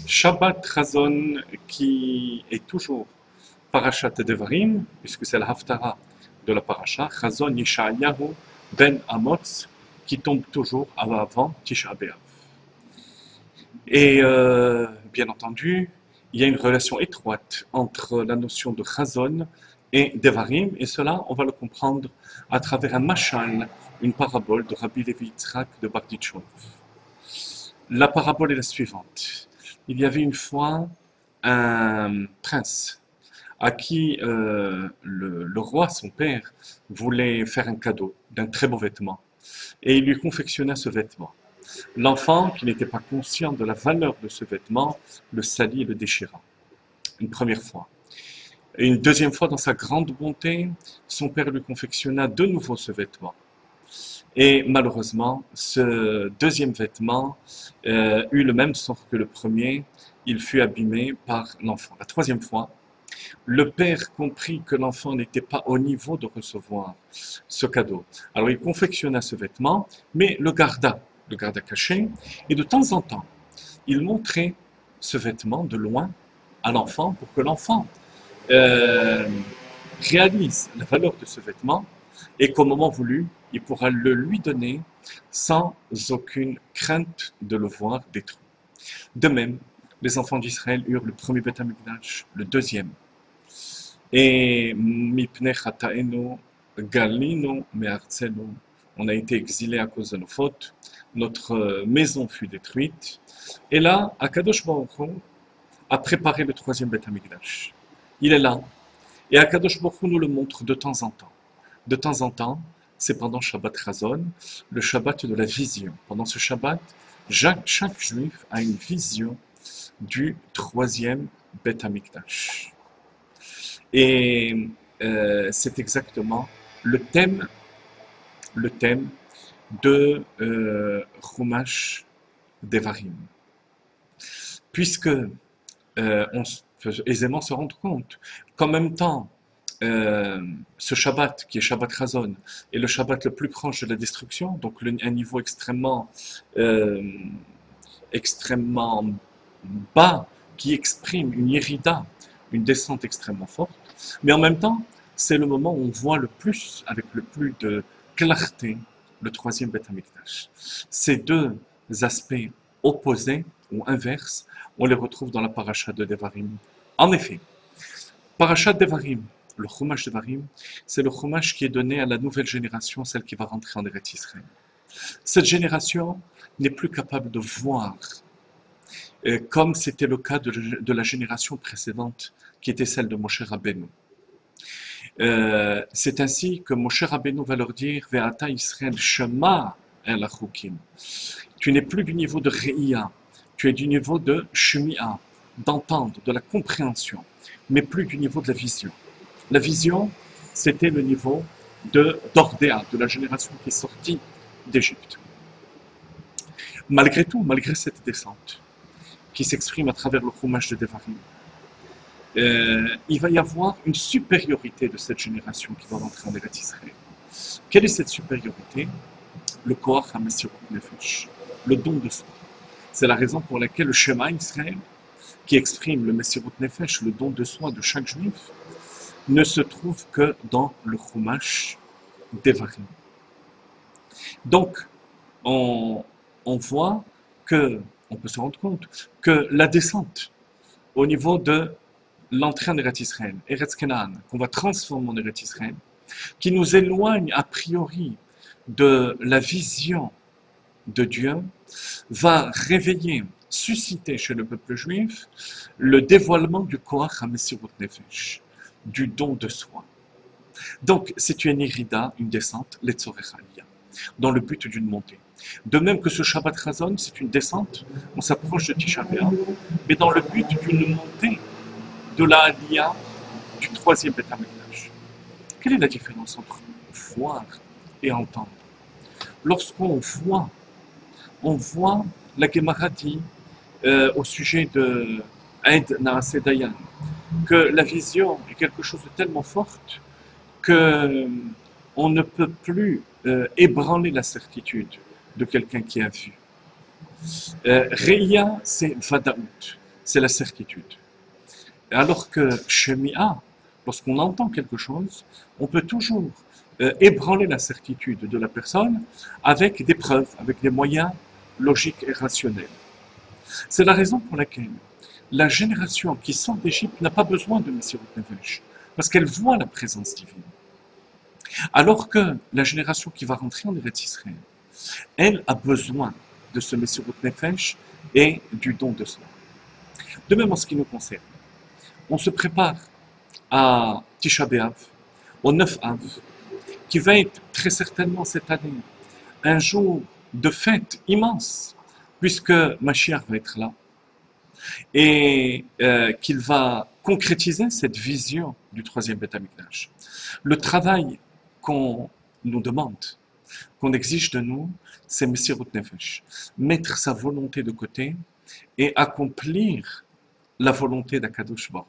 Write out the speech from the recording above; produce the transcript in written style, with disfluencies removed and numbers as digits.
Shabbat Chazon qui est toujours Parashat Devarim, puisque c'est la Haftara de la Parasha, Chazon Yeshayahu ben Amoz, qui tombe toujours avant Tisha B'Av. Et bien entendu, il y a une relation étroite entre la notion de Chazon et Devarim, et cela, on va le comprendre à travers un mashal, une parabole de Rabbi Levi Yitzhak de Barditchov. La parabole est la suivante. Il y avait une fois un prince à qui le roi, son père, voulait faire un cadeau d'un très beau vêtement. Et il lui confectionna ce vêtement. L'enfant, qui n'était pas conscient de la valeur de ce vêtement, le salit et le déchira. Une première fois. Et une deuxième fois, dans sa grande bonté, son père lui confectionna de nouveau ce vêtement. Et malheureusement, ce deuxième vêtement eut le même sort que le premier, il fut abîmé par l'enfant. La troisième fois, le père comprit que l'enfant n'était pas au niveau de recevoir ce cadeau. Alors il confectionna ce vêtement, mais le garda caché, et de temps en temps, il montrait ce vêtement de loin à l'enfant pour que l'enfant réalise la valeur de ce vêtement et qu'au moment voulu, il pourra le lui donner sans aucune crainte de le voir détruit. De même, les enfants d'Israël eurent le premier Beth Amikdash, le deuxième. Et Mipnei Chataenu Galinu Me'artzenu, on a été exilés à cause de nos fautes, notre maison fut détruite. Et là, Akadosh Baruch Hu a préparé le troisième Beth Amikdash. Il est là. Et Akadosh Baruch Hu nous le montre de temps en temps. De temps en temps, c'est pendant Shabbat Chazon, le Shabbat de la vision. Pendant ce Shabbat, chaque juif a une vision du troisième Beth Amikdash. Et c'est exactement le thème de Chumash Devarim. Puisque on peut aisément se rendre compte qu'en même temps, ce Shabbat, qui est Shabbat Chazon, est le Shabbat le plus proche de la destruction, donc un niveau extrêmement bas, qui exprime une irida, une descente extrêmement forte, mais en même temps, c'est le moment où on voit le plus, avec le plus de clarté, le troisième Beth Amikdash. Ces deux aspects opposés ou inverses, on les retrouve dans la paracha de Devarim. En effet, paracha Devarim, le Chumash Devarim, c'est le Chumash qui est donné à la nouvelle génération, celle qui va rentrer en Eretz Israël. Cette génération n'est plus capable de voir, comme c'était le cas de la génération précédente, qui était celle de Moshe Rabbeinu. C'est ainsi que Moshe Rabbeinu va leur dire Ve'ata Israël Shema el Achukim. Tu n'es plus du niveau de Re'ia, tu es du niveau de Shemi'a, d'entendre, de la compréhension, mais plus du niveau de la vision. La vision, c'était le niveau d'Ordéa, de la génération qui est sortie d'Égypte. Malgré tout, malgré cette descente, qui s'exprime à travers le Chumash de Devarim, il va y avoir une supériorité de cette génération qui va rentrer en Eretz Israël. Quelle est cette supériorité? Le Koach HaMesirut Nefesh, le don de soi. C'est la raison pour laquelle le Shema Israël, qui exprime le Mesirut Nefesh, le don de soi de chaque juif, ne se trouve que dans le Chumash Devarim. Donc, on voit que, on peut se rendre compte que la descente au niveau de l'entrée en Eretz Israël, Eretz Canaan, qu'on va transformer en Eretz Israël, qui nous éloigne a priori de la vision de Dieu, va réveiller, susciter chez le peuple juif le dévoilement du Koach HaMesirut Nefesh, du don de soi. Donc, c'est une irida, une descente, l'Etzorech Aliyah, dans le but d'une montée. De même que ce Shabbat Chazon, c'est une descente, on s'approche de Tisha B'Av, mais dans le but d'une montée de la Aliyah du troisième Beth Amikdash. Quelle est la différence entre voir et entendre? Lorsqu'on voit, on voit la Gemara dit au sujet de Aïd Naaseh Dayan, que la vision est quelque chose de tellement forte que on ne peut plus ébranler la certitude de quelqu'un qui a vu. Reya, c'est Vadaout. c'est la certitude. Alors que chez Mia, lorsqu'on entend quelque chose, on peut toujours ébranler la certitude de la personne avec des preuves, avec des moyens logiques et rationnels. C'est la raison pour laquelle la génération qui sort d'Égypte n'a pas besoin de Messirut Nefesh, parce qu'elle voit la présence divine. Alors que la génération qui va rentrer en Eretz Israël, elle a besoin de ce Messirut Nefesh et du don de soi. De même en ce qui nous concerne, on se prépare à Tisha B'Av, au 9 Av, qui va être très certainement cette année un jour de fête immense, puisque Mashiach va être là, et qu'il va concrétiser cette vision du troisième Beth Amikdash. Le travail qu'on nous demande, qu'on exige de nous, c'est Messirut Nefesh, mettre sa volonté de côté et accomplir la volonté d'Akadosh Baruch.